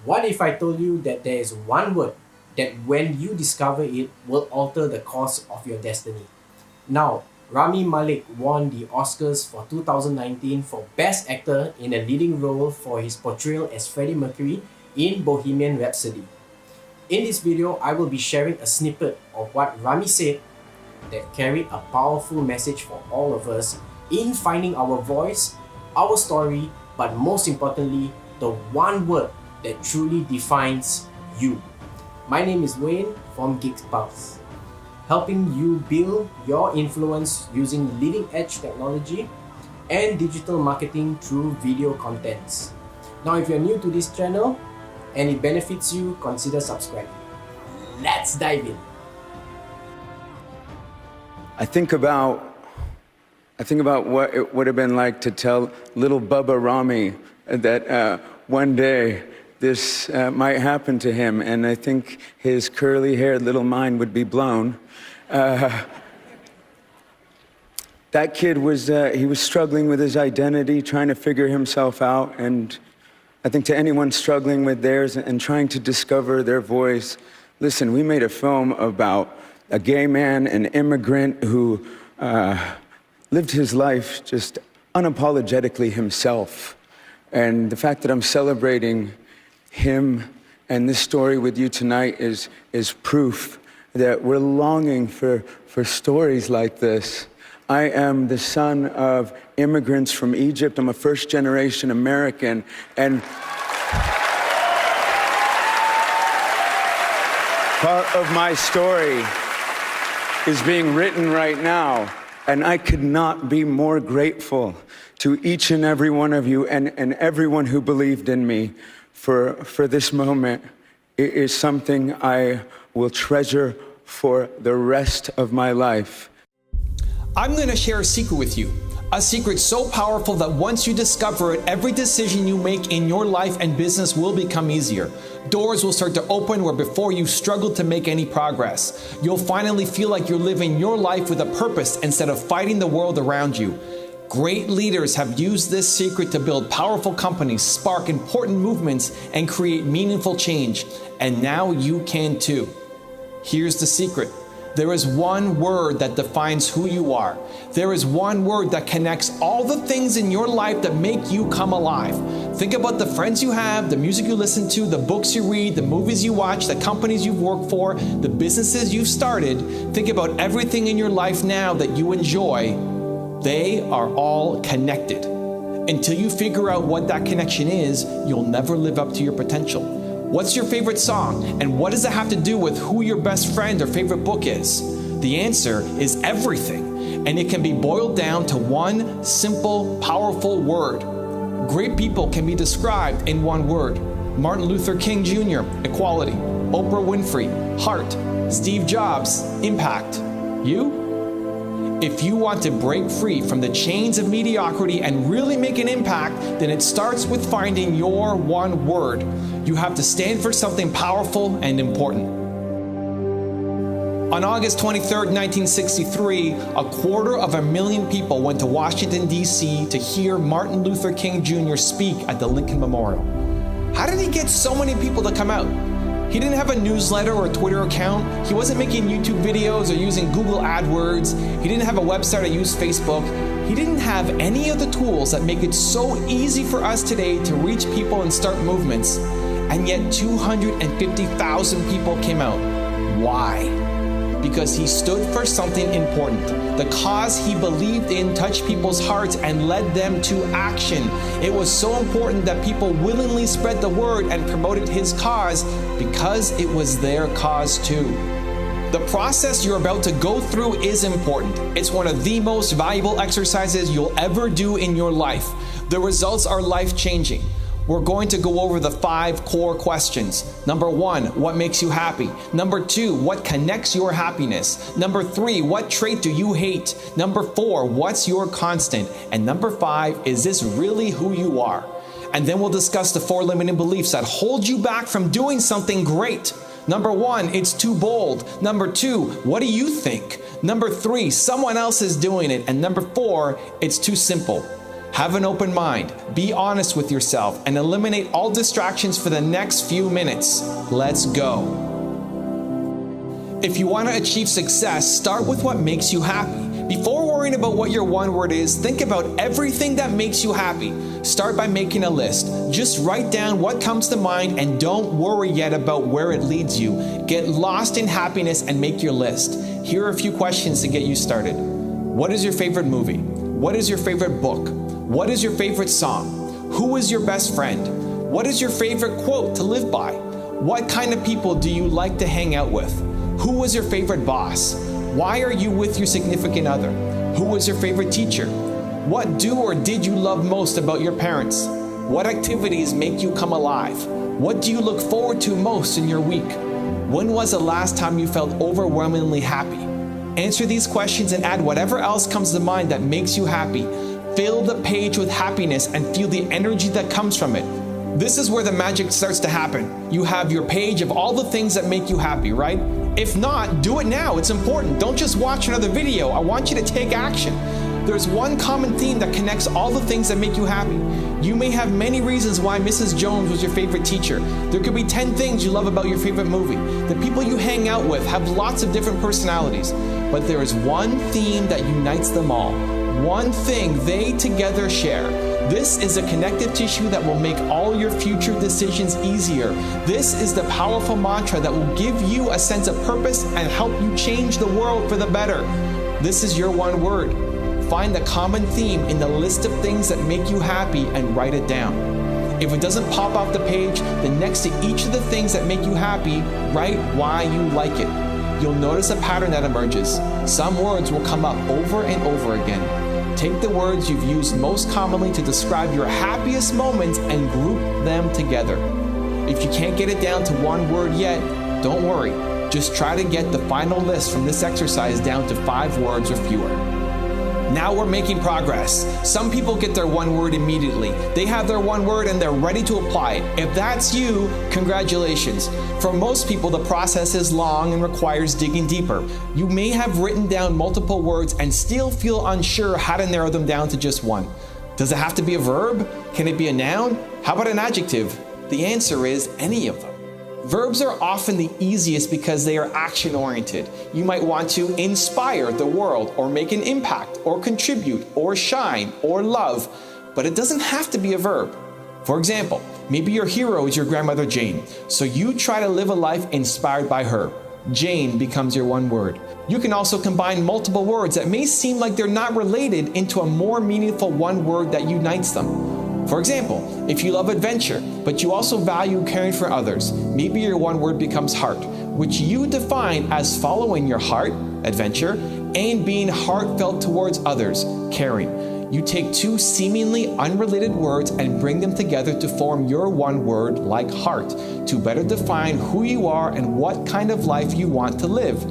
What if I told you that there is one word that when you discover it will alter the course of your destiny? Now, Rami Malek won the Oscars for 2019 for Best Actor in a Leading Role for his portrayal as Freddie Mercury in Bohemian Rhapsody. In this video, I will be sharing a snippet of what Rami said that carried a powerful message for all of us in finding our voice, our story, but most importantly, the one word that truly defines you. My name is Wayne from GeeksPulse, helping you build your influence using leading-edge technology and digital marketing through video contents. Now, if you're new to this channel and it benefits you, consider subscribing. Let's dive in. I think about what it would have been like to tell little Bubba Rami that one day this might happen to him, and I think his curly-haired little mind would be blown. That kid was struggling with his identity, trying to figure himself out, and I think to anyone struggling with theirs and trying to discover their voice, listen, we made a film about a gay man, an immigrant who lived his life just unapologetically himself. And the fact that I'm celebrating him and this story with you tonight is proof that we're longing for stories like this. I am the son of immigrants from Egypt. I'm a first-generation American, and part of my story is being written right now, and I could not be more grateful to each and every one of you and everyone who believed in me for this moment. It is something I will treasure for the rest of my life. I'm going to share a secret with you. A secret so powerful that once you discover it, every decision you make in your life and business will become easier. Doors will start to open where before you struggled to make any progress. You'll finally feel like you're living your life with a purpose instead of fighting the world around you. Great leaders have used this secret to build powerful companies, spark important movements, and create meaningful change. And now you can too. Here's the secret. There is one word that defines who you are. There is one word that connects all the things in your life that make you come alive. Think about the friends you have, the music you listen to, the books you read, the movies you watch, the companies you've worked for, the businesses you've started. Think about everything in your life now that you enjoy. They are all connected. Until you figure out what that connection is, you'll never live up to your potential. What's your favorite song? And what does it have to do with who your best friend or favorite book is? The answer is everything. And it can be boiled down to one simple, powerful word. Great people can be described in one word. Martin Luther King Jr., equality. Oprah Winfrey, heart. Steve Jobs, impact. You? If you want to break free from the chains of mediocrity and really make an impact, then it starts with finding your one word. You have to stand for something powerful and important. On August 23, 1963, 250,000 people went to Washington, D.C. to hear Martin Luther King Jr. speak at the Lincoln Memorial. How did he get so many people to come out? He didn't have a newsletter or a Twitter account. He wasn't making YouTube videos or using Google AdWords. He didn't have a website or use Facebook. He didn't have any of the tools that make it so easy for us today to reach people and start movements. And yet 250,000 people came out. Why? Because he stood for something important. The cause he believed in touched people's hearts and led them to action. It was so important that people willingly spread the word and promoted his cause because it was their cause too. The process you're about to go through is important. It's one of the most valuable exercises you'll ever do in your life. The results are life-changing. We're going to go over the 5 core questions. Number 1, what makes you happy? Number 2, what connects your happiness? Number 3, what trait do you hate? Number 4, what's your constant? And number 5, is this really who you are? And then we'll discuss the 4 limiting beliefs that hold you back from doing something great. Number 1, it's too bold. Number 2, what do you think? Number 3, someone else is doing it. And number 4, it's too simple. Have an open mind, be honest with yourself, and eliminate all distractions for the next few minutes. Let's go. If you want to achieve success, start with what makes you happy. Before worrying about what your one word is, think about everything that makes you happy. Start by making a list. Just write down what comes to mind and don't worry yet about where it leads you. Get lost in happiness and make your list. Here are a few questions to get you started. What is your favorite movie? What is your favorite book? What is your favorite song? Who is your best friend? What is your favorite quote to live by? What kind of people do you like to hang out with? Who was your favorite boss? Why are you with your significant other? Who was your favorite teacher? What do or did you love most about your parents? What activities make you come alive? What do you look forward to most in your week? When was the last time you felt overwhelmingly happy? Answer these questions and add whatever else comes to mind that makes you happy. Fill the page with happiness and feel the energy that comes from it. This is where the magic starts to happen. You have your page of all the things that make you happy, right? If not, do it now. It's important. Don't just watch another video. I want you to take action. There's one common theme that connects all the things that make you happy. You may have many reasons why Mrs. Jones was your favorite teacher. There could be 10 things you love about your favorite movie. The people you hang out with have lots of different personalities, but there is one theme that unites them all. One thing they together share. This is a connective tissue that will make all your future decisions easier. This is the powerful mantra that will give you a sense of purpose and help you change the world for the better. This is your one word. Find the common theme in the list of things that make you happy and write it down. If it doesn't pop off the page, then next to each of the things that make you happy, write why you like it. You'll notice a pattern that emerges. Some words will come up over and over again. Take the words you've used most commonly to describe your happiest moments and group them together. If you can't get it down to one word yet, don't worry. Just try to get the final list from this exercise down to 5 words or fewer. Now we're making progress. Some people get their one word immediately. They have their one word and they're ready to apply it. If that's you, congratulations. For most people, the process is long and requires digging deeper. You may have written down multiple words and still feel unsure how to narrow them down to just one. Does it have to be a verb? Can it be a noun? How about an adjective? The answer is any of them. Verbs are often the easiest because they are action-oriented. You might want to inspire the world, or make an impact, or contribute, or shine, or love, but it doesn't have to be a verb. For example, maybe your hero is your grandmother Jane, so you try to live a life inspired by her. Jane becomes your one word. You can also combine multiple words that may seem like they're not related into a more meaningful one word that unites them. For example, if you love adventure, but you also value caring for others, maybe your one word becomes heart, which you define as following your heart, adventure, and being heartfelt towards others, caring. You take 2 seemingly unrelated words and bring them together to form your one word, like heart, to better define who you are and what kind of life you want to live.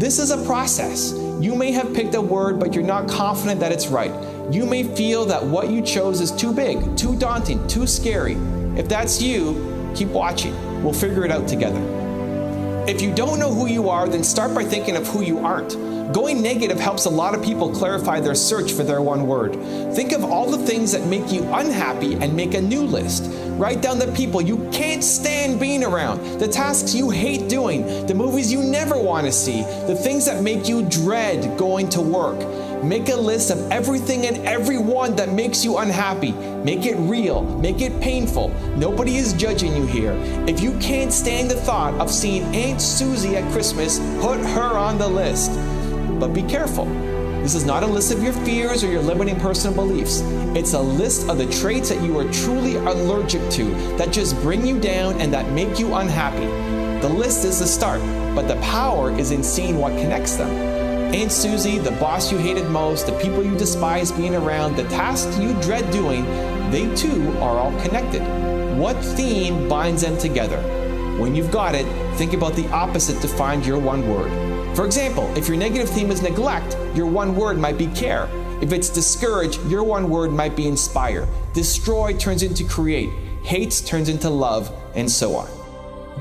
This is a process. You may have picked a word, but you're not confident that it's right. You may feel that what you chose is too big, too daunting, too scary. If that's you, keep watching. We'll figure it out together. If you don't know who you are, then start by thinking of who you aren't. Going negative helps a lot of people clarify their search for their one word. Think of all the things that make you unhappy and make a new list. Write down the people you can't stand being around, the tasks you hate doing, the movies you never want to see, the things that make you dread going to work. Make a list of everything and everyone that makes you unhappy. Make it real, make it painful. Nobody is judging you here. If you can't stand the thought of seeing Aunt Susie at Christmas, put her on the list. But be careful. This is not a list of your fears or your limiting personal beliefs. It's a list of the traits that you are truly allergic to, that just bring you down and that make you unhappy. The list is the start, but the power is in seeing what connects them. Aunt Susie, the boss you hated most, the people you despise being around, the tasks you dread doing, they too are all connected. What theme binds them together? When you've got it, think about the opposite to find your one word. For example, if your negative theme is neglect, your one word might be care. If it's discourage, your one word might be inspire. Destroy turns into create. Hate turns into love, and so on.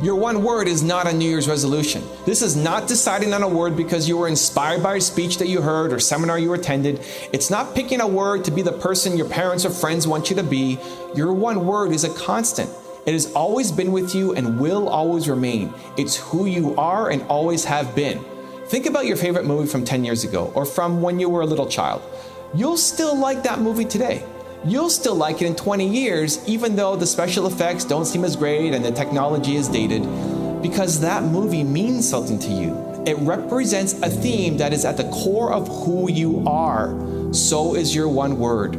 Your one word is not a New Year's resolution. This is not deciding on a word because you were inspired by a speech that you heard or seminar you attended. It's not picking a word to be the person your parents or friends want you to be. Your one word is a constant. It has always been with you and will always remain. It's who you are and always have been. Think about your favorite movie from 10 years ago or from when you were a little child. You'll still like that movie today. You'll still like it in 20 years, even though the special effects don't seem as great and the technology is dated, because that movie means something to you. It represents a theme that is at the core of who you are. So is your one word.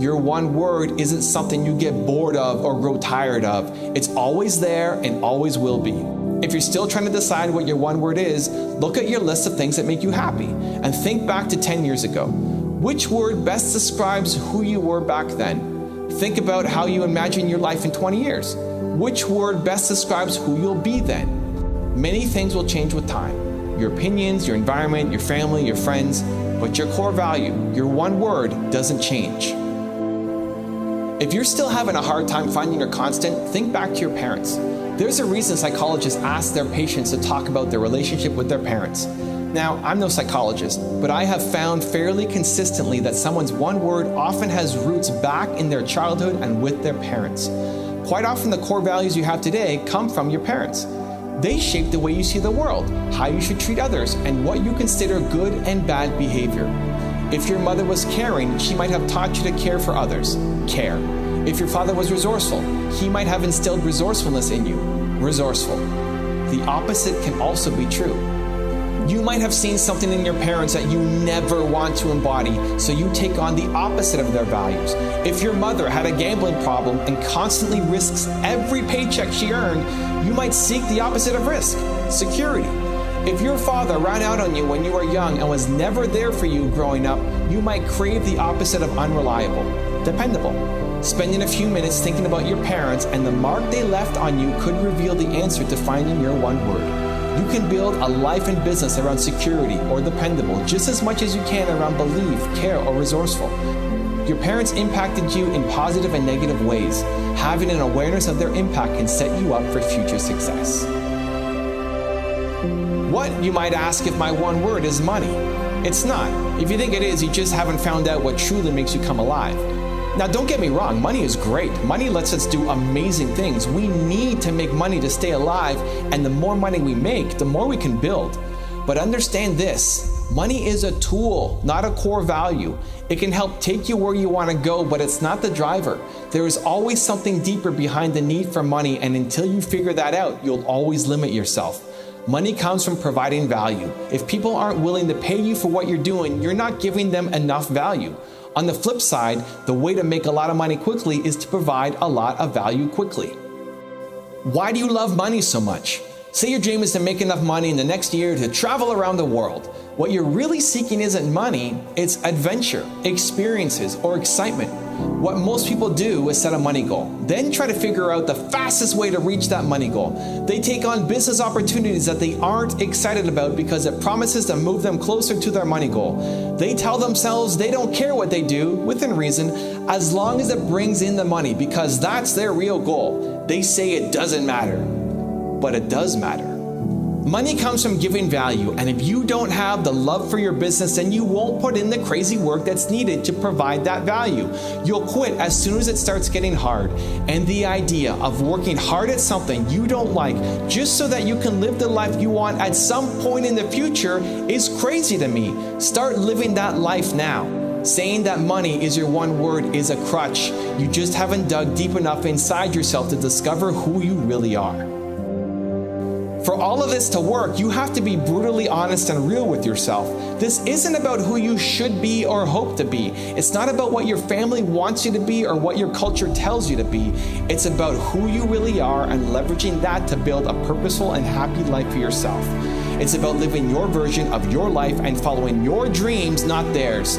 Your one word isn't something you get bored of or grow tired of. It's always there and always will be. If you're still trying to decide what your one word is, look at your list of things that make you happy and think back to 10 years ago. Which word best describes who you were back then? Think about how you imagine your life in 20 years. Which word best describes who you'll be then? Many things will change with time. Your opinions, your environment, your family, your friends, but your core value, your one word, doesn't change. If you're still having a hard time finding your constant, think back to your parents. There's a reason psychologists ask their patients to talk about their relationship with their parents. Now, I'm no psychologist, but I have found fairly consistently that someone's one word often has roots back in their childhood and with their parents. Quite often the core values you have today come from your parents. They shape the way you see the world, how you should treat others, and what you consider good and bad behavior. If your mother was caring, she might have taught you to care for others. Care. If your father was resourceful, he might have instilled resourcefulness in you. Resourceful. The opposite can also be true. You might have seen something in your parents that you never want to embody, so you take on the opposite of their values. If your mother had a gambling problem and constantly risks every paycheck she earned, you might seek the opposite of risk, security. If your father ran out on you when you were young and was never there for you growing up, you might crave the opposite of unreliable, dependable. Spending a few minutes thinking about your parents and the mark they left on you could reveal the answer to finding your one word. You can build a life and business around security or dependable just as much as you can around belief, care, or resourceful. Your parents impacted you in positive and negative ways. Having an awareness of their impact can set you up for future success. What, you might ask, if my one word is money? It's not. If you think it is, you just haven't found out what truly makes you come alive. Now, don't get me wrong, money is great. Money lets us do amazing things. We need to make money to stay alive, and the more money we make, the more we can build. But understand this, money is a tool, not a core value. It can help take you where you want to go, but it's not the driver. There is always something deeper behind the need for money, and until you figure that out, you'll always limit yourself. Money comes from providing value. If people aren't willing to pay you for what you're doing, you're not giving them enough value. On the flip side, the way to make a lot of money quickly is to provide a lot of value quickly. Why do you love money so much? Say your dream is to make enough money in the next year to travel around the world. What you're really seeking isn't money, it's adventure, experiences, or excitement. What most people do is set a money goal, then try to figure out the fastest way to reach that money goal. They take on business opportunities that they aren't excited about because it promises to move them closer to their money goal. They tell themselves they don't care what they do, within reason, as long as it brings in the money because that's their real goal. They say it doesn't matter, but it does matter. Money comes from giving value, and if you don't have the love for your business, then you won't put in the crazy work that's needed to provide that value. You'll quit as soon as it starts getting hard. And the idea of working hard at something you don't like just so that you can live the life you want at some point in the future is crazy to me. Start living that life now. Saying that money is your one word is a crutch. You just haven't dug deep enough inside yourself to discover who you really are. For all of this to work, you have to be brutally honest and real with yourself. This isn't about who you should be or hope to be. It's not about what your family wants you to be or what your culture tells you to be. It's about who you really are and leveraging that to build a purposeful and happy life for yourself. It's about living your version of your life and following your dreams, not theirs.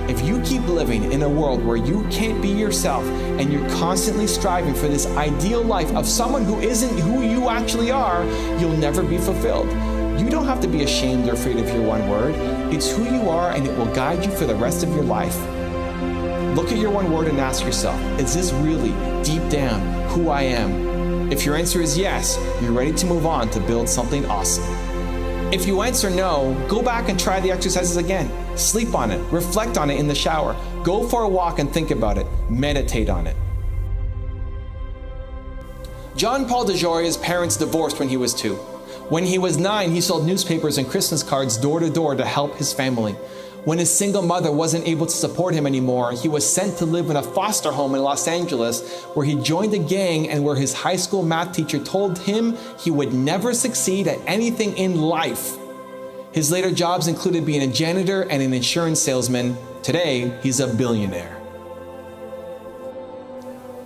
If you keep living in a world where you can't be yourself and you're constantly striving for this ideal life of someone who isn't who you actually are, you'll never be fulfilled. You don't have to be ashamed or afraid of your one word. It's who you are and it will guide you for the rest of your life. Look at your one word and ask yourself, is this really, deep down, who I am? If your answer is yes, you're ready to move on to build something awesome. If you answer no, go back and try the exercises again. Sleep on it, reflect on it in the shower, go for a walk and think about it, meditate on it. John Paul DeJoria's parents divorced when he was 2. When he was 9, he sold newspapers and Christmas cards door to door to help his family. When his single mother wasn't able to support him anymore, he was sent to live in a foster home in Los Angeles, where he joined a gang and where his high school math teacher told him he would never succeed at anything in life. His later jobs included being a janitor and an insurance salesman. Today, he's a billionaire.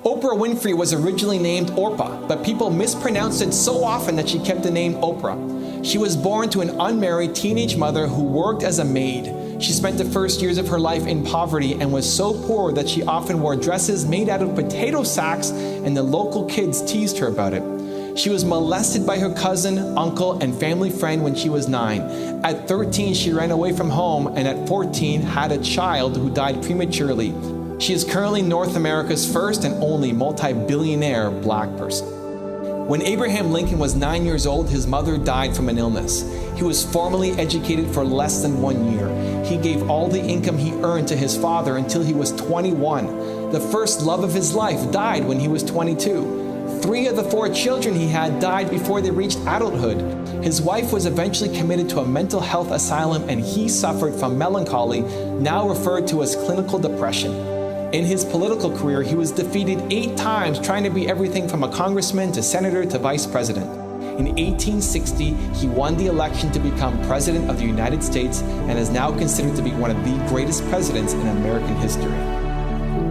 Oprah Winfrey was originally named Orpah, but people mispronounced it so often that she kept the name Oprah. She was born to an unmarried teenage mother who worked as a maid. She spent the first years of her life in poverty and was so poor that she often wore dresses made out of potato sacks, and the local kids teased her about it. She was molested by her cousin, uncle, and family friend when she was 9. At 13, she ran away from home, and at 14, had a child who died prematurely. She is currently North America's first and only multi-billionaire black person. When Abraham Lincoln was 9 years old, his mother died from an illness. He was formally educated for less than 1 year. He gave all the income he earned to his father until he was 21. The first love of his life died when he was 22. 3 of the 4 children he had died before they reached adulthood. His wife was eventually committed to a mental health asylum, and he suffered from melancholy, now referred to as clinical depression. In his political career, he was defeated 8 times trying to be everything from a congressman to senator to vice president. In 1860, he won the election to become President of the United States and is now considered to be one of the greatest presidents in American history.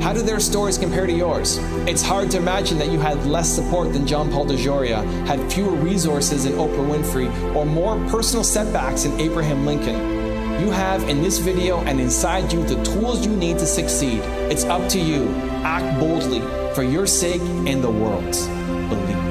How do their stories compare to yours? It's hard to imagine that you had less support than John Paul DeJoria, had fewer resources than Oprah Winfrey, or more personal setbacks than Abraham Lincoln. You have in this video and inside you the tools you need to succeed. It's up to you. Act boldly for your sake and the world's. Believe.